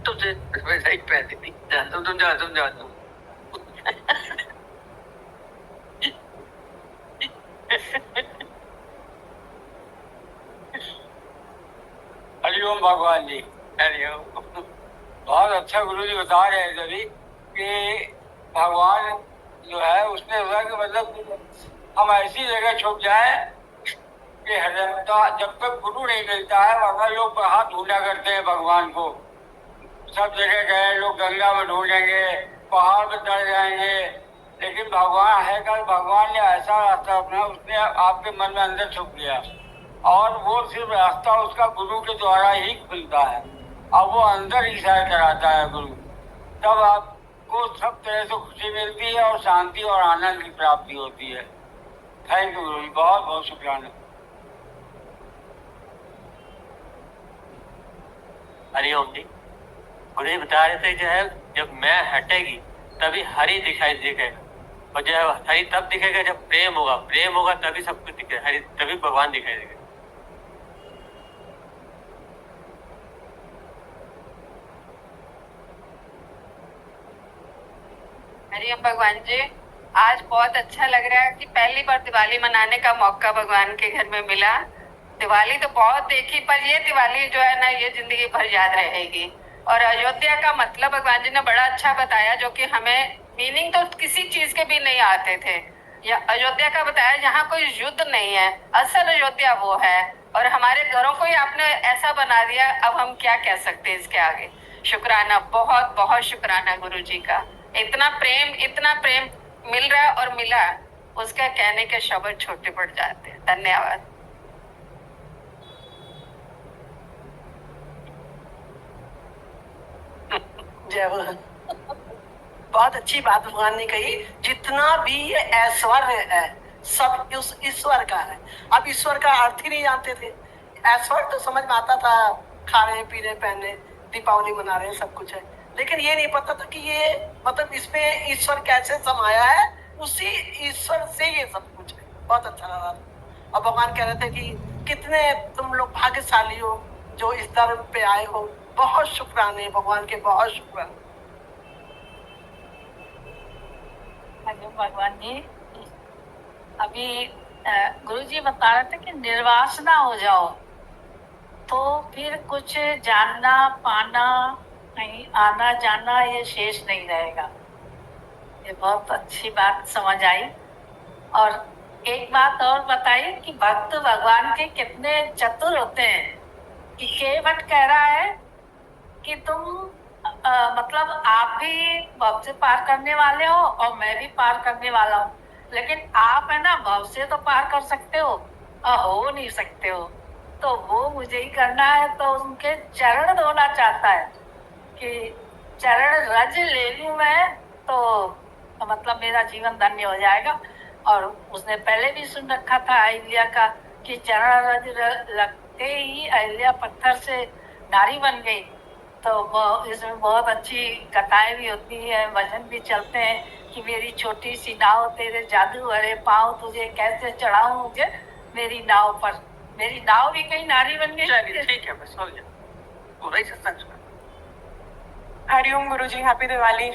तुमसे वैसा ही पहनती थी। तुम जाओ। हरिओम भगवान जी। हरिओम। बहुत अच्छा गुरु जी बता रहे हैं सभी कि भगवान जो है उसने बोला कि मतलब हम ऐसी जगह छुप जाए कि हृदयता जब तक गुरु नहीं मिलता है वरना लोग हाथ ढूंढा करते हैं भगवान को। सब जगह गए, लोग गंगा में ढूंढेंगे, पहाड़ पे चढ़ जाएंगे, लेकिन भगवान है कल भगवान ने ऐसा रास्ता अपना उसने आपके मन में अंदर छुप गया और वो सिर्फ रास्ता उसका गुरु के द्वारा ही खुलता है। अब वो अंदर इशारा कराता है गुरु, तब आपको सब तरह से खुशी मिलती है और शांति और आनंद की प्राप्ति होती है। थैंक यू गुरु जी, बहुत बहुत शुक्राना। हरिओम जी। गुरु जी बता रहे थे जो है जब मैं हटेगी तभी हरि दिखाई देगा, और जो है हरि तब दिखेगा जब प्रेम होगा तभी सब कुछ दिखेगा, हरि तभी भगवान दिखाई देगा। हरिओम भगवान जी, आज बहुत अच्छा लग रहा है कि पहली बार दिवाली मनाने का मौका भगवान के घर में मिला। दिवाली तो बहुत देखी पर ये दिवाली जो है ना ये जिंदगी भर याद रहेगी। और अयोध्या का मतलब भगवान जी ने बड़ा अच्छा बताया, जो कि हमें मीनिंग तो किसी चीज के भी नहीं आते थे। या अयोध्या का बताया जहाँ कोई युद्ध नहीं है, असल अयोध्या वो है। और हमारे घरों को ही आपने ऐसा बना दिया, अब हम क्या कह सकते हैं इसके आगे। शुक्राना, बहुत बहुत शुक्राना गुरु जी का। इतना प्रेम मिल रहा है और मिला, उसका कहने के शब्द छोटे पड़ जाते हैं। धन्यवाद। जय भगवान। बहुत अच्छी बात भगवान ने कही, जितना भी ये ऐश्वर्य है सब उस ईश्वर का है। अब ईश्वर का अर्थ ही नहीं जानते थे। ऐश्वर्य तो समझ में आता था, खा रहे पी रहे पहन रहे, दीपावली मना रहे सब कुछ है, लेकिन ये नहीं पता था कि ये मतलब इसमें ईश्वर कैसे समाया है, उसी ईश्वर से ये सब कुछ है। बहुत अच्छा लगा। अब भगवान कह रहे थे कि कितने तुम लोग भाग्यशाली हो जो इस धर्म पे आए हो। बहुत शुक्राने भगवान के, बहुत शुक्राने। भगवान जी, अभी गुरु जी बता रहे थे कि निर्वासना हो जाओ तो फिर कुछ जानना पाना नहीं, आना जाना ये शेष नहीं रहेगा। ये बहुत अच्छी बात समझ आई। और एक बात और बताइए कि भक्त भगवान के कितने चतुर होते हैं। कि केवट कह रहा है कि तुम मतलब आप भी भव से पार करने वाले हो और मैं भी पार करने वाला हूँ, लेकिन आप है ना भव से तो पार कर सकते हो और हो नहीं सकते हो, तो वो मुझे ही करना है। तो उनके चरण धोना चाहता है कि चरण रज ले लूं मैं तो मतलब मेरा जीवन धन्य हो जाएगा। और उसने पहले भी सुन रखा था अहिल्या का कि चरण रज लगते ही अहिल्या पत्थर से नारी बन गई। तो इसमें बहुत अच्छी कथाएं भी होती है, भजन भी चलते हैं कि मेरी छोटी सी नाव तेरे जादू भरे पाँव, तुझे कैसे चढ़ाऊं मुझे मेरी नाव पर। मेरी नाव भी कहीं नारी बन गई। चलिए ठीक है, बस हो गया, पूरा ही सत्संग सुना। हरिओम गुरु जी, हैप्पी दिवाली।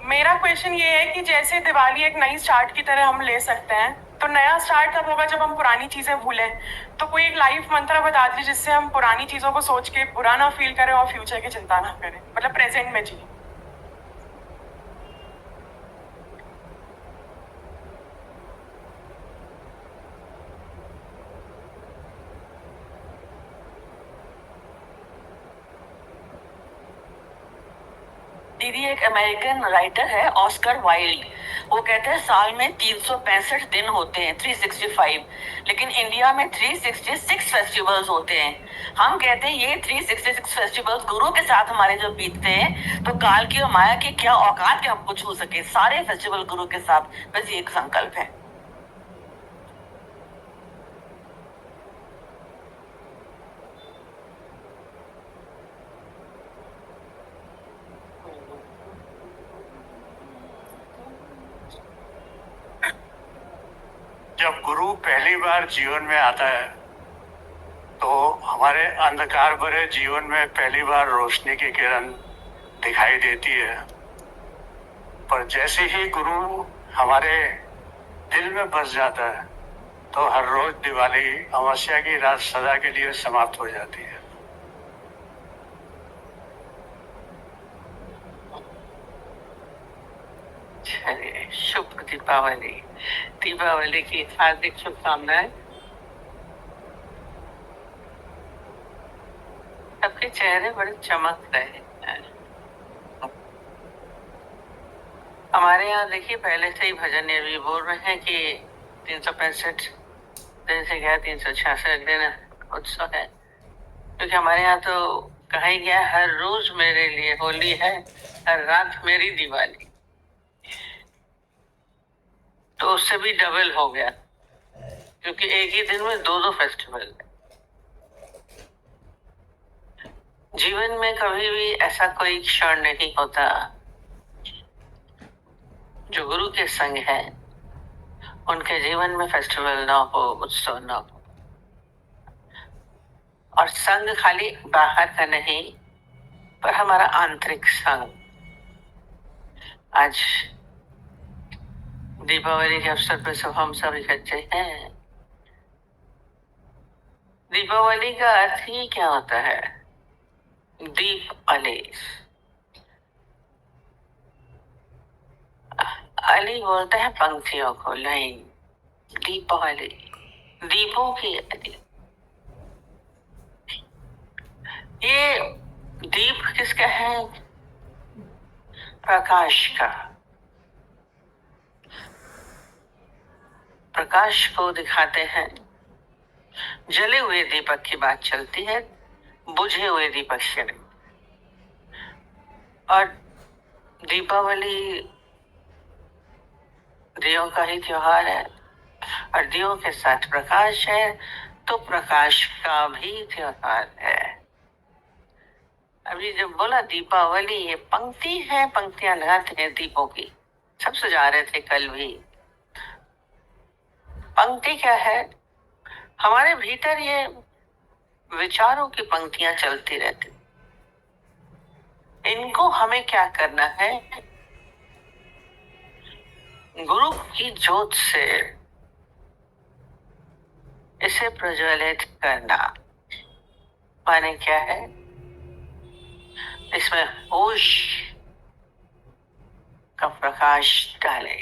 मेरा क्वेश्चन ये है कि जैसे दिवाली एक नई स्टार्ट की तरह हम ले सकते हैं, तो नया स्टार्ट तब होगा जब हम पुरानी चीजें भूलें। तो कोई एक लाइफ मंत्र बता दीजिए जिससे हम पुरानी चीजों को सोच के बुरा ना फील करें और फ्यूचर की चिंता ना करें, मतलब प्रेजेंट में जिए। दीदी, एक अमेरिकन राइटर है ऑस्कर वाइल्ड, वो कहते हैं साल में 365 दिन होते हैं, 365, लेकिन इंडिया में 366 फेस्टिवल्स होते हैं। हम कहते हैं ये 366 फेस्टिवल्स गुरु के साथ हमारे जो बीतते हैं, तो काल की और माया की क्या औकात के हमको छू सके, सारे फेस्टिवल गुरु के साथ, बस ये एक संकल्प है। जब गुरु पहली बार जीवन में आता है तो हमारे अंधकार भरे जीवन में पहली बार रोशनी की किरण दिखाई देती है। पर जैसे ही गुरु हमारे दिल में बस जाता है तो हर रोज दिवाली अमावस्या की रात सदा के लिए समाप्त हो जाती है। चलिए, शुभ दीपावली। दीपावली की हार्दिक शुभकामनाएं। सबके चेहरे बड़े चमक रहे हैं। हमारे यहाँ देखिए पहले से ही भजन ये भी बोल रहे हैं कि 365 दिन से गया 366 दिन उत्सव है, क्योंकि हमारे यहाँ तो कहा ही गया हर रोज मेरे लिए होली है, हर रात मेरी दिवाली। तो उससे भी डबल हो गया, क्योंकि एक ही दिन में दो फेस्टिवल है। जीवन में कभी भी ऐसा कोई क्षण नहीं होता जो गुरु के संग है उनके जीवन में फेस्टिवल ना हो, उत्सव ना हो। और संग खाली बाहर का नहीं, पर हमारा आंतरिक संग। आज दीपावली के अवसर पर सब हम सब इकट्ठे हैं। दीपावली का अर्थ ही क्या होता है? दीप अलेस। अली बोलता है पंक्तियों को, लाइन। दीपावली, दीपों की अली। ये दीप किसका है? प्रकाश का। प्रकाश को दिखाते हैं। जले हुए दीपक की बात चलती है, बुझे हुए दीपक से नहीं। और दीपावली दियों का ही त्योहार है, और दियों के साथ प्रकाश है, तो प्रकाश का भी त्योहार है। अभी जब बोला दीपावली, ये पंक्ति है, पंक्तियां लगाते हैं दीपों की। सब सजा रहे थे कल भी। पंक्ति क्या है? हमारे भीतर ये विचारों की पंक्तियां चलती रहती। इनको हमें क्या करना है? गुरु की ज्योत से इसे प्रज्वलित करना। माने क्या है? इसमें होश का प्रकाश डाले,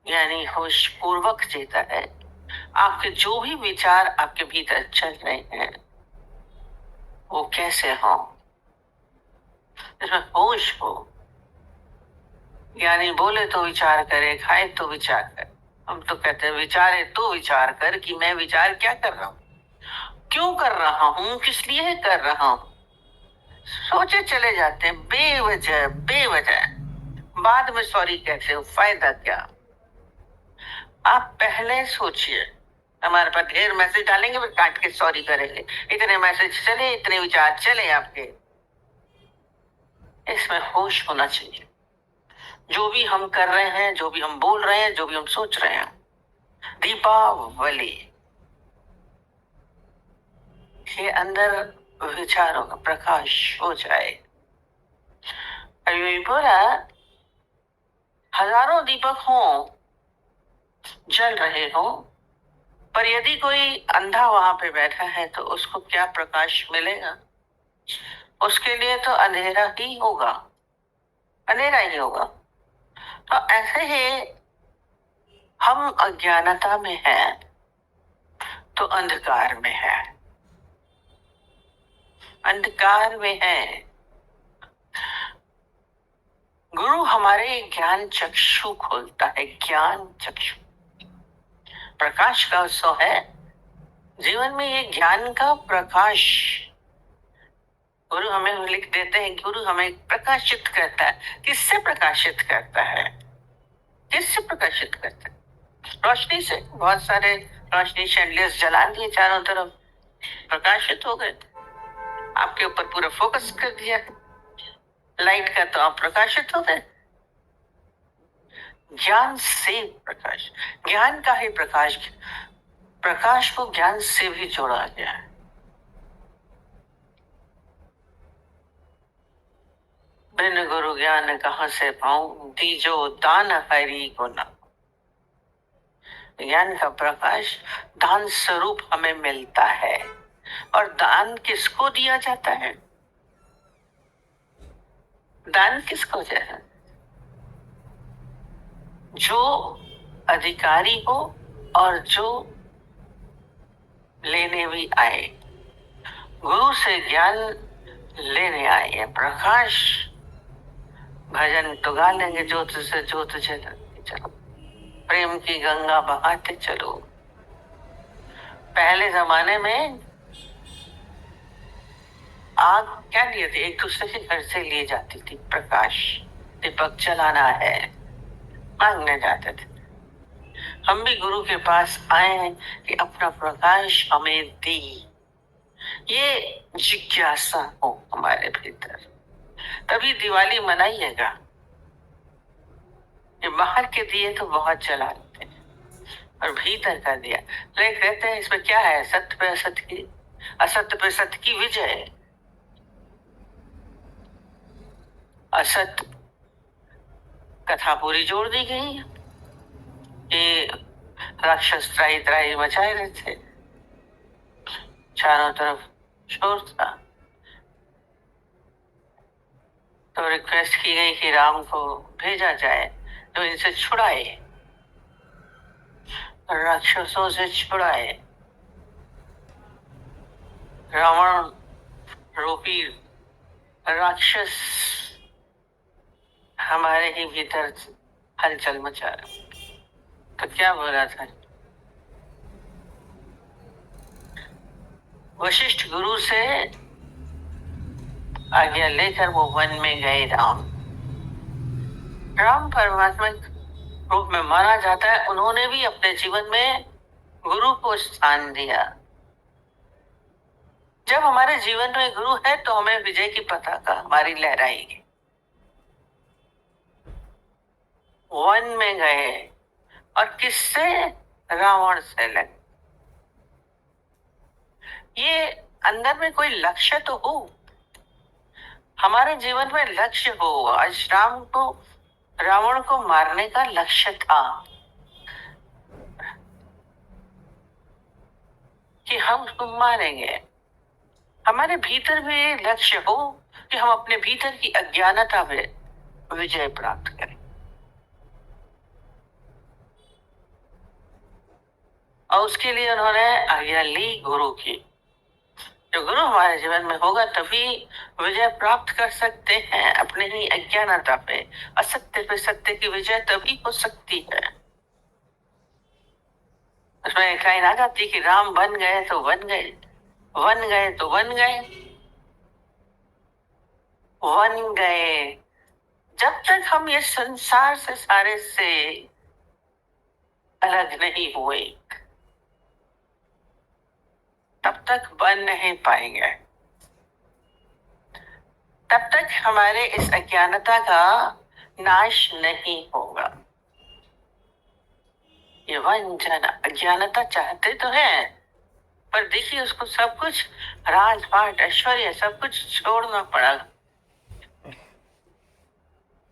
यानी होश पूर्वक जीता है। आपके जो भी विचार आपके भीतर चल रहे हैं वो कैसे हो? इसमें होश हो, यानी बोले तो विचार करे, खाए तो विचार करे। हम तो कहते हैं विचारे तो विचार कर कि मैं विचार क्या कर रहा हूं, क्यों कर रहा हूं, किस लिए कर रहा हूं। सोचे चले जाते हैं बेवजह बेवजह, बाद में सॉरी कहते हो, फायदा क्या? आप पहले सोचिए। हमारे पास ढेर मैसेज डालेंगे, फिर काट के सॉरी करेंगे। इतने मैसेज चले, इतने विचार चले आपके। इसमें होश होना चाहिए। जो भी हम कर रहे हैं, जो भी हम बोल रहे हैं, जो भी हम सोच रहे हैं, दीपावली के अंदर विचारों का प्रकाश हो जाए। अभी बोला हजारों दीपक हों, जल रहे हो, पर यदि कोई अंधा वहां पे बैठा है तो उसको क्या प्रकाश मिलेगा? उसके लिए तो अंधेरा ही होगा, अंधेरा ही होगा। तो ऐसे ही हम अज्ञानता में हैं तो अंधकार में है, अंधकार में है। गुरु हमारे ज्ञान चक्षु खोलता है, ज्ञान चक्षु। प्रकाश का उत्सव है जीवन में, ये ज्ञान का प्रकाश गुरु हमें लिख देते हैं। गुरु हमें प्रकाशित करता है। किससे प्रकाशित करता है? किससे प्रकाशित करता है? रोशनी से। बहुत सारे रोशनी शैंडलियर्स जला दिए चारों तरफ, प्रकाशित हो गए। आपके ऊपर पूरा फोकस कर दिया लाइट का, तो आप प्रकाशित हो गए। ज्ञान से प्रकाश, ज्ञान का ही प्रकाश प्रकाश को ज्ञान से भी जोड़ा गया है। बिन गुरु ज्ञान कहाँ से पाऊं, दीजो दान हरि को ना। ज्ञान का प्रकाश दान स्वरूप हमें मिलता है। और दान किसको दिया जाता है? दान किसको जाता है? जो अधिकारी हो और जो लेने भी आए। गुरु से ज्ञान लेने आए हैं। प्रकाश भजन तो गा लेंगे, ज्योत से ज्योत जलाते चलो, प्रेम की गंगा बहाते चलो। पहले जमाने में आग क्या लिए थे? एक दूसरे के घर से लिए जाती थी। प्रकाश दीपक जलाना है, मांगने जाते थे। हम भी गुरु के पास आए हैं कि अपना प्रकाश हमें दी। ये जिज्ञासा हो हमारे भीतर, तभी दिवाली मनाइएगा। ये बाहर के दिए तो बहुत जला लेते हैं और भीतर का दिया लेकिन कहते हैं इसमें क्या है? सत्य पे असत्य की, असत्य पे सत्य की विजय। असत कथा पूरी जोड़ दी गई है कि राक्षस त्राही त्राही मचाए रहे थे, चारों तरफ शोर था। तो रिक्वेस्ट की गई कि राम को भेजा जाए तो इनसे छुड़ाए, राक्षसों से छुड़ाए। रावण रूपी राक्षस हमारे ही भीतर हलचल मचा रहा। तो क्या बोला था? वशिष्ठ गुरु से आज्ञा लेकर वो वन में गए। राम परमात्मा रूप में माना जाता है। उन्होंने भी अपने जीवन में गुरु को स्थान दिया। जब हमारे जीवन में गुरु है तो हमें विजय की पताका हमारी लहराएगी। वन में गए और किससे? रावण से लगे। ये अंदर में कोई लक्ष्य तो हो, हमारे जीवन में लक्ष्य हो। आज राम को रावण को मारने का लक्ष्य था कि हम उसको मारेंगे। हमारे भीतर भी लक्ष्य हो कि हम अपने भीतर की अज्ञानता पे विजय प्राप्त करें। और उसके लिए उन्होंने आज्ञा ली गुरु की। जो गुरु हमारे जीवन में होगा तभी विजय प्राप्त कर सकते हैं अपने ही अज्ञानता पे। असत्य पे सत्य की विजय तभी हो सकती है। उसमें एक लाइन आ जाती कि राम बन गए तो बन गए, वन गए तो बन गए। वन गए, जब तक हम ये संसार से सारे से अलग नहीं हुए तब तक बन नहीं पाएंगे। तब तक हमारे इस अज्ञानता का नाश नहीं होगा। ये वंचना अज्ञानता चाहते तो है, पर देखिए उसको सब कुछ राजपाट ऐश्वर्य सब कुछ छोड़ना पड़ा।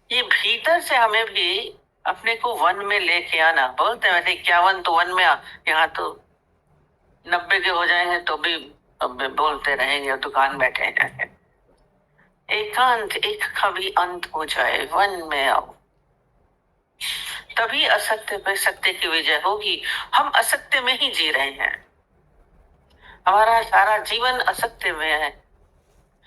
ये भीतर से हमें भी अपने को वन में लेके आना। बोलते हैं वैसे 51 तो वन में आ, यहाँ तो 90 के हो जाएंगे तो भी बोलते रहेंगे और दुकान बैठे हैं। एकांत एक का भी अंत हो जाए, वन में आओ, तभी असत्य पे सत्य की विजय होगी। हम असत्य में ही जी रहे हैं, हमारा सारा जीवन असत्य में है।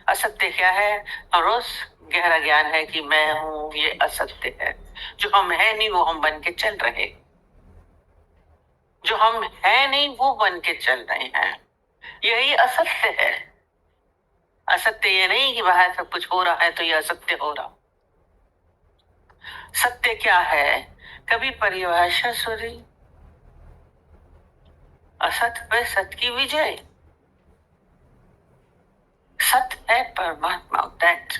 असत्य क्या है? रोज गहरा ज्ञान है कि मैं हूं, ये असत्य है। जो हम है नहीं वो हम बन के चल रहे, जो हम है नहीं वो बन के चल रहे हैं। यही असत्य है। असत्य ये नहीं कि बाहर सब कुछ हो रहा है तो ये असत्य हो रहा। सत्य क्या है? कभी परिभाषा सुनी? असत्य पे सत्य की विजय। सत्य है परमात्मा, दैट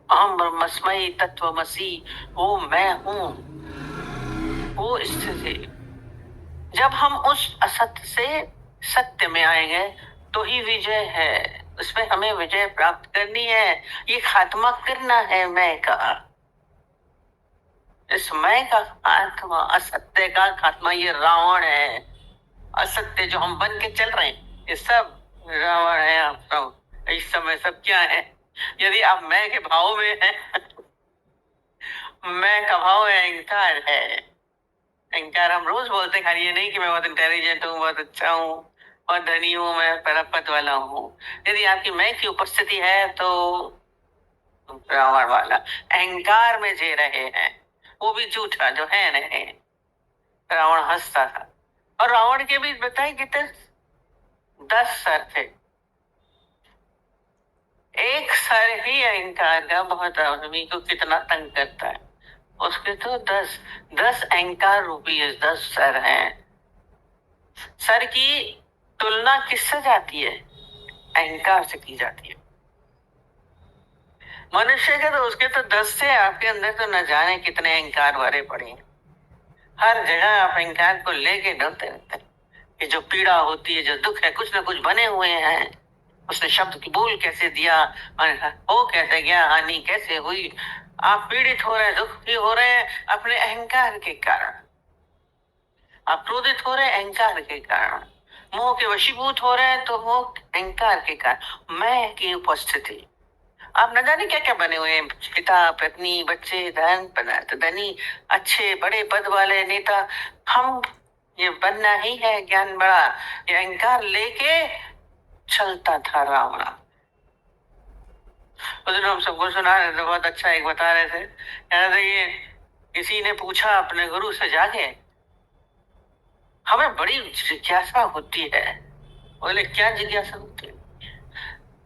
अहम ब्रह्मस्मयी तत्वमसि, वो मैं हूं। वो स्थिति जब हम उस असत्य से सत्य में आएंगे तो ही विजय है, उसमें हमें विजय प्राप्त करनी है। ये खात्मा करना है मैं का, इस मैं का खात्मा, असत्य का खात्मा। ये रावण है, असत्य जो हम बन के चल रहे हैं, ये सब रावण है। आप सब इस समय सब क्या है? यदि आप मैं के भाव में हैं मैं का भाव है, अहंकार है। अहंकार हम रोज बोलते हैं, ये नहीं कि मैं बहुत इंटेलिजेंट हूँ, बहुत अच्छा हूँ, बहुत धनी हूँ, मैं परापत वाला हूँ। यदि आपकी मैं की उपस्थिति है तो रावण वाला अहंकार में जी रहे हैं, वो भी झूठा जो है नहीं। रावण हंसता था, और रावण के भी बताए कितने 10 सर थे। एक सर ही अहंकार का बहुत आदमी को कितना तंग करता है, उसके तो 10 अहंकार रूपी 10 सर हैं। सर की तुलना किससे जाती है? अहंकार से की जाती है। मनुष्य के तो उसके तो 10 से, आपके अंदर तो न जाने कितने अहंकार भरे पड़े हैं। हर जगह आप अहंकार को लेके डरते रहते हैं कि जो पीड़ा होती है, जो दुख है, कुछ ना कुछ बने हुए हैं। उसने शब्द की बोल कैसे दिया, हो कैसे गया, हानि कैसे हुई। आप पीड़ित हो रहे हैं, दुखी हो रहे हैं अपने अहंकार के कारण। आप क्रोधित हो रहे हैं अहंकार के कारण, मोह के वशीभूत हो रहे हैं तो वो अहंकार के कारण। मैं की उपस्थिति, आप न जाने क्या क्या बने हुए हैं, पिता, पत्नी, बच्चे, धन, पदार्थ, धनी, अच्छे बड़े पद वाले नेता। हम ये बनना ही है ज्ञान बड़ा, ये अहंकार लेके चलता था रावण। उस दिन हम सबको सुना रहे थे, बहुत अच्छा एक बता रहे थे, कह रहे थे ये किसी ने पूछा अपने गुरु से जाके, हमें बड़ी जिज्ञासा होती है। बोले क्या जिज्ञासा होती है?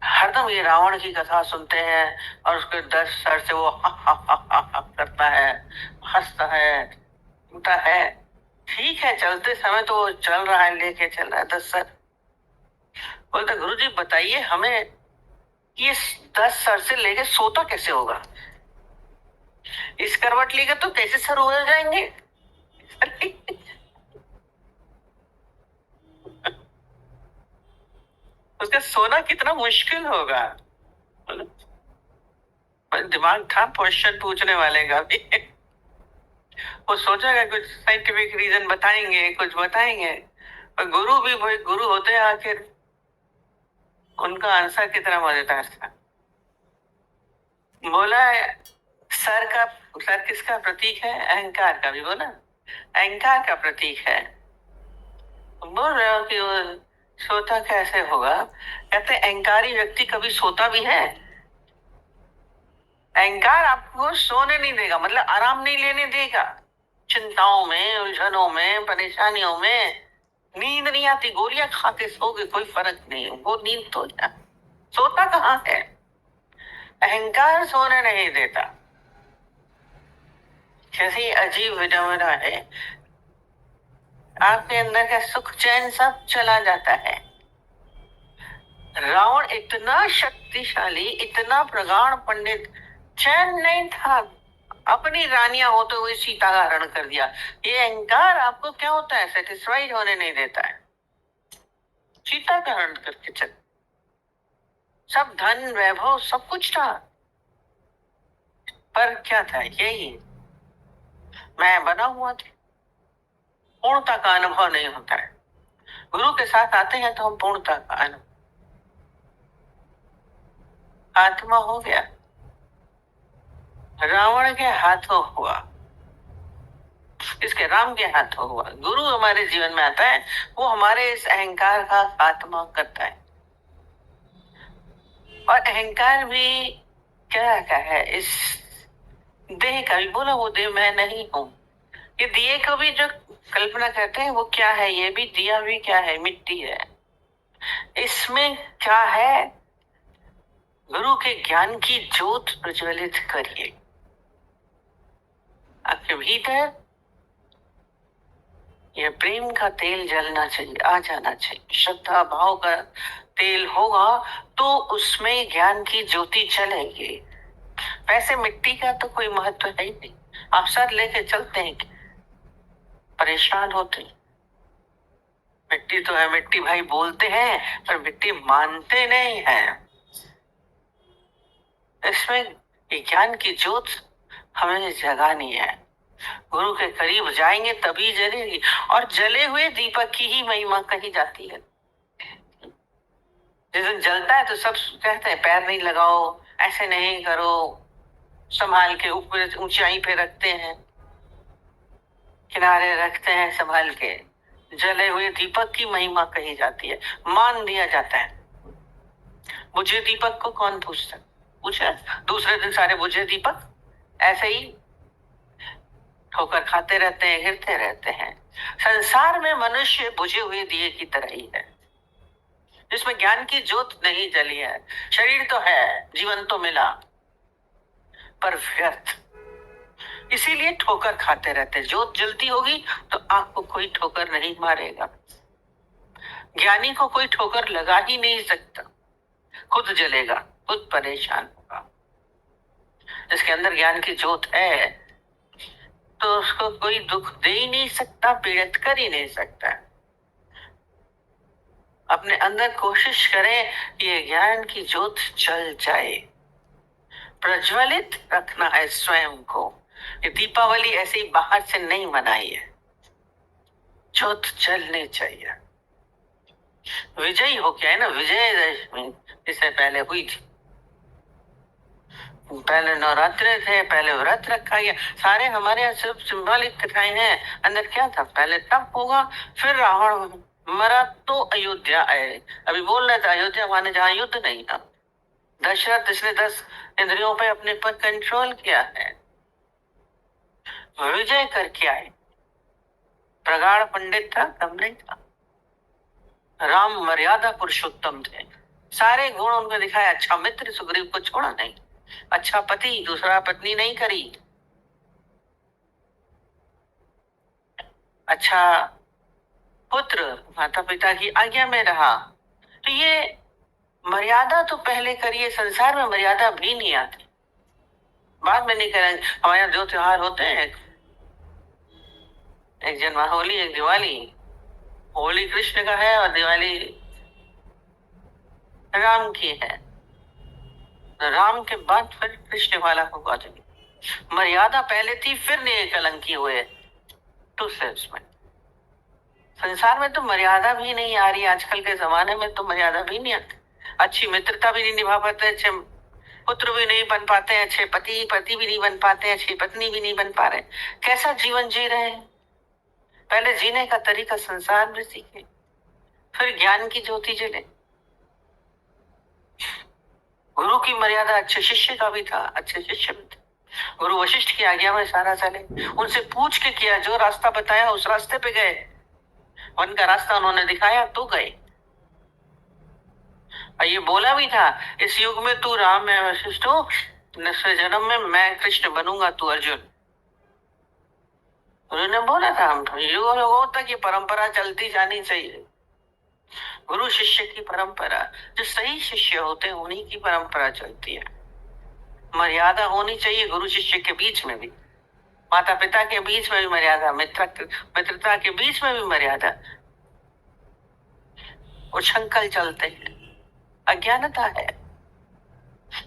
हरदम ये रावण की कथा सुनते हैं और उसके 10 सर से वो हा हा हा हा हा करता है, हंसता है, टूटा है। ठीक है, चलते समय तो वो चल रहा है, लेके चल रहा है 10 सर। बोलते गुरु जी बताइए हमें, ये 10 सर से लेके सोता कैसे होगा? इस करवट लेकर तो कैसे सर हो जाएंगे? उसका सोना कितना मुश्किल होगा। दिमाग था क्वेश्चन पूछने वाले का भी। वो सोचेगा कुछ साइंटिफिक रीजन बताएंगे, कुछ बताएंगे, और गुरु भी भाई गुरु होते हैं आखिर। उनका आंसर कितना मजेदार था। बोला सर किसका प्रतीक है? अहंकार का। भी बोला अहंकार का प्रतीक है। बोल रहे हो कि वो सोता कैसे होगा? कहते अहंकारी व्यक्ति कभी सोता भी है? अहंकार आपको सोने नहीं देगा, मतलब आराम नहीं लेने देगा। चिंताओं में, उलझनों में, परेशानियों में नींद नहीं आती, गोलियां खा के सोगे कोई फर्क नहीं, वो नींद तो सोता कहाँ है? अहंकार सोने नहीं देता। कैसी अजीब विडंबना है, आपके अंदर का सुख चैन सब चला जाता है। रावण इतना शक्तिशाली, इतना प्रगाढ़ पंडित, चैन नहीं था। अपनी रानियां होते हुए सीता का हरण कर दिया। ये अहंकार आपको क्या होता है? सेटिस्फाइड होने नहीं देता है। सीता का हरण करके चल, सब धन वैभव सब कुछ था, पर क्या था? यही मैं बना हुआ था। पूर्णता का अनुभव नहीं होता है। गुरु के साथ आते हैं तो हम पूर्णता का अनुभव, आत्मा हो गया। रावण के हाथों हुआ, इसके राम के हाथों हुआ। गुरु हमारे जीवन में आता है, वो हमारे इस अहंकार का खात्मा करता है। और अहंकार भी क्या है? इस देह का भी बोला, वो देह मैं नहीं हूं। ये दिए को भी जो कल्पना करते हैं वो क्या है? ये भी दिया भी क्या है? मिट्टी है। इसमें क्या है? गुरु के ज्ञान की ज्योत प्रज्वलित करिए। आपके भीतर ये प्रेम का तेल जलना चाहिए, आ जाना चाहिए। श्रद्धा भाव का तेल होगा तो उसमें ज्ञान की ज्योति चलेगी। वैसे मिट्टी का तो कोई महत्व है ही नहीं। आप सर लेके चलते हैं, परेशान होते हैं, मिट्टी तो है, मिट्टी भाई बोलते हैं पर मिट्टी मानते नहीं है। इसमें ज्ञान की ज्योत हमें जगानी है। गुरु के करीब जाएंगे तभी जलेगी, और जले हुए दीपक की ही महिमा कही जाती है। जिस दिन जलता है तो सब कहते हैं पैर नहीं लगाओ, ऐसे नहीं करो, संभाल के ऊपर ऊंचाई पे रखते हैं, किनारे रखते हैं संभाल के। जले हुए दीपक की महिमा कही जाती है, मान दिया जाता है। बुझे दीपक को कौन पूछता, पूछा दूसरे दिन सारे बुझे दीपक ऐसे ही ठोकर खाते रहते हैं, गिरते रहते हैं। संसार में मनुष्य बुझे हुए दिए की तरह ही है, जिसमें ज्ञान की ज्योत नहीं जली है। शरीर तो है, जीवन तो मिला, पर व्यर्थ, इसीलिए ठोकर खाते रहते। ज्योत जलती होगी तो आपको कोई ठोकर नहीं मारेगा। ज्ञानी को कोई ठोकर लगा ही नहीं सकता, खुद जलेगा, खुद परेशान होगा। जिसके अंदर ज्ञान की ज्योत है तो उसको कोई दुख दे ही नहीं सकता, पीड़ित कर ही नहीं सकता। अपने अंदर कोशिश करें कि ये ज्ञान की ज्योत जल जाए, प्रज्वलित रखना है स्वयं को। ये दीपावली ऐसे ही बाहर से नहीं मनाई है, ज्योत जलनी चाहिए। विजयी हो क्या है ना, विजयदशमी इससे पहले हुई थी। पहले नवरात्रे थे, पहले व्रत रखा गया, सारे हमारे यहाँ सब सिंबॉलिक कथाएं हैं। अंदर क्या था, पहले तप होगा, फिर रावण मरा तो अयोध्या आए। अभी बोल रहे थे अयोध्या माने जहाँ युद्ध नहीं था। दशरथ इसने 10 इंद्रियों पे अपने पर कंट्रोल किया है, विजय करके आए। प्रगाढ़ पंडित था, कम नहीं था। राम मर्यादा पुरुषोत्तम थे, सारे गुण उनको दिखाए। अच्छा मित्र सुग्रीव को छोड़ा नहीं, अच्छा पति, दूसरा पत्नी नहीं करी, अच्छा पुत्र, माता पिता की आज्ञा में रहा। तो ये मर्यादा तो पहले करिए। संसार में मर्यादा भी नहीं आती, बाद में नहीं करेंगे। हमारे यहाँ 2 त्योहार होते हैं, एक जन्मा होली, एक दिवाली। होली कृष्ण का है और दिवाली राम की है। राम के बाद फिर कृष्ण वाला होगा। मर्यादा पहले थी, फिर नहीं कलंकी हुए। तो में संसार में तो मर्यादा भी नहीं आ रही। आजकल के जमाने में तो मर्यादा भी नहीं आती। अच्छी मित्रता भी नहीं निभा पाते, अच्छे पुत्र भी नहीं बन पाते, अच्छे पति भी नहीं बन पाते, अच्छी पत्नी भी नहीं बन पा रहे। कैसा जीवन जी रहे हैं। पहले जीने का तरीका संसार में सीखे, फिर ज्ञान की ज्योति जले। गुरु की मर्यादा अच्छे शिष्य का भी था, अच्छे शिष्य भी थे। गुरु वशिष्ठ की आज्ञा में सारा चले, उनसे पूछ के किया, जो रास्ता बताया उस रास्ते पे गए। वन का रास्ता उन्होंने दिखाया तो गए। और ये बोला भी था, इस युग में तू राम है वशिष्ठ हो, दूसरे जन्म में मैं कृष्ण बनूंगा, तू अर्जुन। उन्होंने बोला था, हम युगों तक ये परंपरा चलती जानी चाहिए। गुरु शिष्य की परंपरा, जो सही शिष्य होते हैं उन्हीं की परंपरा चलती है। मर्यादा होनी चाहिए गुरु शिष्य के बीच में भी, माता पिता के बीच में भी मर्यादा, मित्रता के बीच में भी मर्यादा। उछंकल चलते हैं, अज्ञानता है,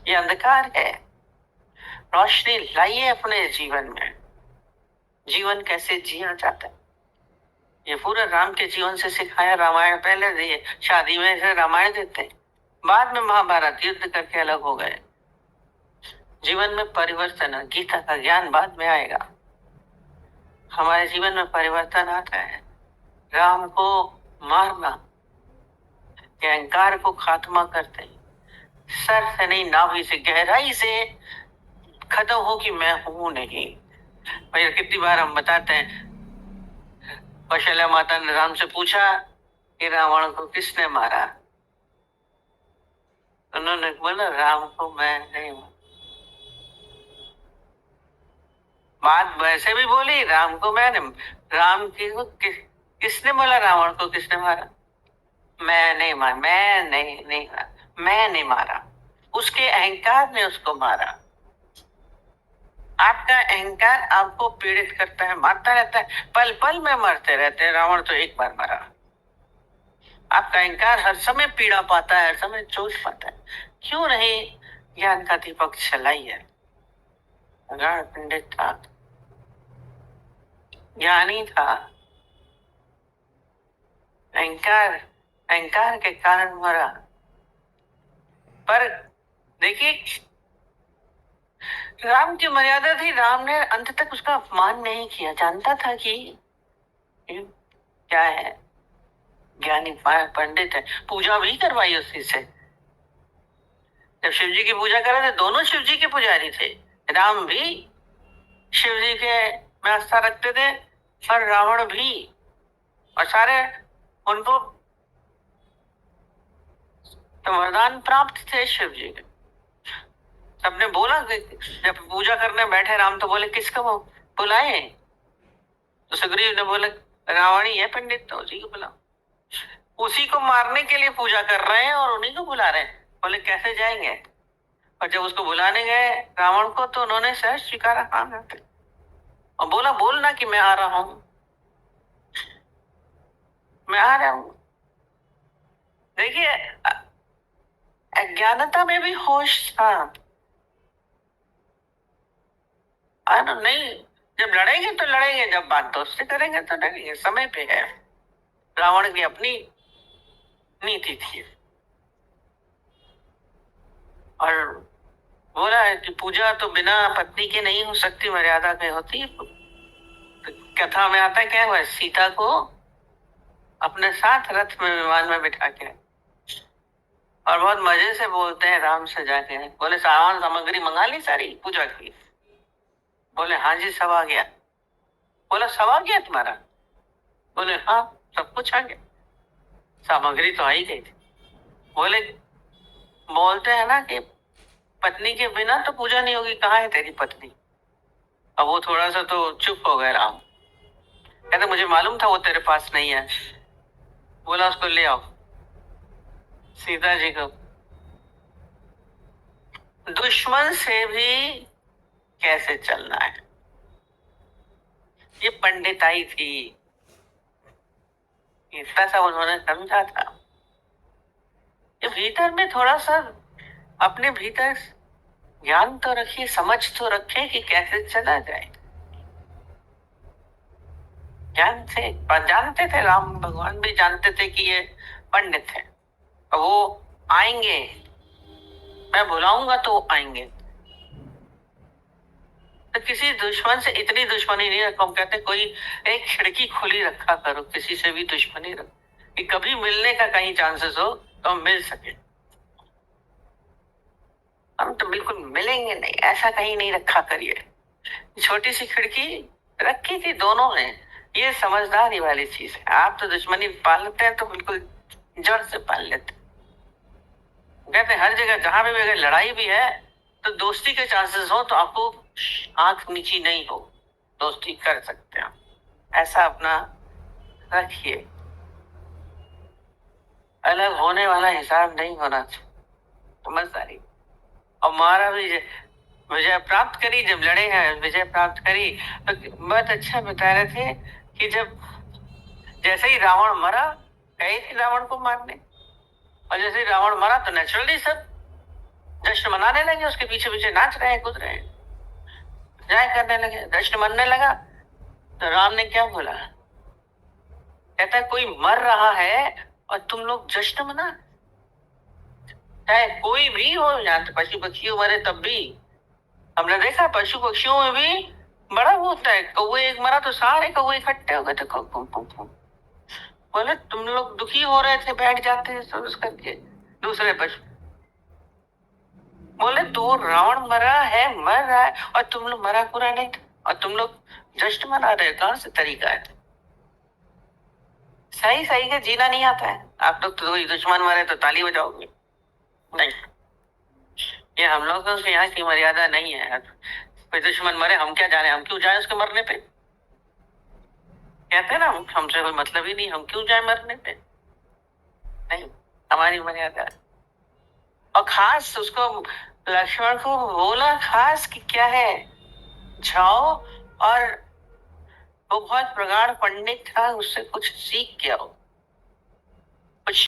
ये अंधकार है। रोशनी लाइए अपने जीवन में। जीवन कैसे जिया जाता है ये पूरा राम के जीवन से सिखाया। रामायण पहले दिए, शादी में से रामायण देते हैं, बाद में महाभारत युद्ध करके अलग हो गए। जीवन में परिवर्तन, गीता का ज्ञान बाद में आएगा। हमारे जीवन में परिवर्तन आता है। राम को मारना, अहंकार को खात्मा करते हैं, सर से नहीं नाभि से, गहराई से खत्म हो कि मैं हूं नहीं। भैया कितनी बार हम बताते हैं, कौशल्या माता ने राम से पूछा कि रावण को किसने मारा। उन्होंने बोला राम को मैं नहीं मारा। बात वैसे भी बोली, राम को मैंने, राम की किसने बोला रावण को किसने मारा? मैं नहीं मारा, मैं नहीं मारा, मैं नहीं मारा। उसके अहंकार ने उसको मारा। आपका अहंकार आपको पीड़ित करता है, मारता रहता है, पल पल में मरते रहते हैं। रावण तो एक बार मरा, आपका अहंकार हर समय पीड़ा पाता है, हर समय चोट पाता है। क्यों नहीं ज्ञान का दीपक जलाइए। भगवान पंडित था, ज्ञानी था, अहंकार के कारण मरा। पर देखिए, राम की मर्यादा थी, राम ने अंत तक उसका अपमान नहीं किया। जानता था कि क्या है, ज्ञानी पंडित है। पूजा भी करवाई उसी से। जब शिव जी की पूजा कर रहे थे, दोनों शिव जी के पुजारी थे। राम भी शिव जी के में आस्था रखते थे और रावण भी, और सारे उनको तो वरदान प्राप्त थे शिव जी के। सबने बोला कि जब पूजा करने बैठे राम, तो बोले किसको बुलाए? तो सुग्रीव ने बोले रावण ही है पंडित, तो उसी को बुलाओ। उसी को मारने के लिए पूजा कर रहे हैं और उन्हीं को बुला रहे हैं। बोले कैसे जाएंगे? और जब उसको बुलाने गए रावण को, तो उन्होंने सहज स्वीकारा, हाँ मैं, और बोला बोलना कि मैं आ रहा हूं, मैं आ रहा हूं। देखिए, अज्ञानता में भी होश था। नहीं, जब लड़ेंगे तो लड़ेंगे, जब बात दोस्ती करेंगे तो लड़ेंगे, समय पे है। रावण की अपनी नीति थी। और बोला है कि पूजा तो बिना पत्नी के नहीं हो सकती, मर्यादा में होती है। तो कथा में आता है क्या हुआ, सीता को अपने साथ रथ में, विमान में बिठा के, और बहुत मजे से बोलते हैं राम से जाके, बोले सामान सामग्री मंगा ली सारी पूजा की? बोले हाँ जी, सब आ गया। बोला सब आ गया तुम्हारा? बोले हाँ, सब कुछ आ गया, सामग्री तो आ ही गई थी। बोले बोलते हैं ना कि पत्नी के बिना तो पूजा नहीं होगी, कहाँ है तेरी पत्नी? अब वो थोड़ा सा तो चुप हो गए राम। कहते मुझे मालूम था वो तेरे पास नहीं है। बोला उसको ले आओ, सीता जी को। दुश्मन से भी कैसे चलना है, ये पंडिताई थी। इतना सा उन्होंने समझा था। ये भीतर में थोड़ा सा अपने भीतर ज्ञान तो रखिए, समझ तो रखें कि कैसे चला जाए। ज्ञान से जानते थे, राम भगवान भी जानते थे कि ये पंडित है, वो आएंगे, मैं बुलाऊंगा तो आएंगे। तो किसी दुश्मन से इतनी दुश्मनी नहीं रखो। हम कहते कोई एक खिड़की खुली रखा करो, किसी से भी दुश्मनी रखो कि कभी मिलने का कहीं चांसेस हो तो हम मिल सके। हम तो बिल्कुल मिलेंगे नहीं, ऐसा कहीं नहीं रखा करिए। छोटी सी खिड़की रखी थी दोनों ने, ये समझदारी वाली चीज है। आप तो दुश्मनी पाल लेते हैं तो बिल्कुल जड़ से पाल लेते। कहते हर जगह जहां भी अगर लड़ाई भी है तो दोस्ती के चांसेस हो तो आपको आंख नीची नहीं हो, दोस्ती कर सकते हैं, ऐसा अपना रखिए। अलग होने वाला हिसाब नहीं होना चाहिए, समझदारी। और मारा भी विजय प्राप्त करी, जब लड़े हैं विजय प्राप्त करी। तो बहुत अच्छा बता रहे थे कि जब जैसे ही रावण मरा, गए थे रावण को मारने, और जैसे ही रावण मरा तो नेचुरली सब जश्न मनाने लगे, उसके पीछे पीछे नाच रहे हैं, कूद रहे हैं, जय करने लगे, जश्न मनने लगा। तो राम ने क्या बोला? कहता है कोई मर रहा है और तुम लोग जश्न मना? चाहे कोई भी हो, यहाँ तो पशु पक्षियों मरे तब भी हमने देखा, पशु पक्षियों में भी बड़ा होता है। कौवे एक मरा तो सारे कौवे इकट्ठे हो गए थे, बोले तुम लोग दुखी हो रहे थे, बैठ जाते सोच करके। दूसरे पशु बोले तो रावण मरा है, मर रहा है, और तुम लोग मरा पूरा नहीं था और तुम लोग जश्न मना रहे, कहां से तरीका है? सही सही का जीना नहीं आता है। आप लोग तो दुश्मन मरे तो ताली बजाओगे, नहीं, ये हम लोगों के यहाँ की मर्यादा नहीं है। कोई दुश्मन मरे हम क्या जाने, हम क्यों जाए उसके मरने पे? कहते हैं ना हमसे कोई मतलब ही नहीं, हम क्यों जाए मरने पे? नहीं, हमारी मर्यादा। और खास उसको लक्ष्मण को बोला खास कि क्या है, जाओ और वो बहुत प्रगाढ़ पंडित था, उससे कुछ सीख के आओ।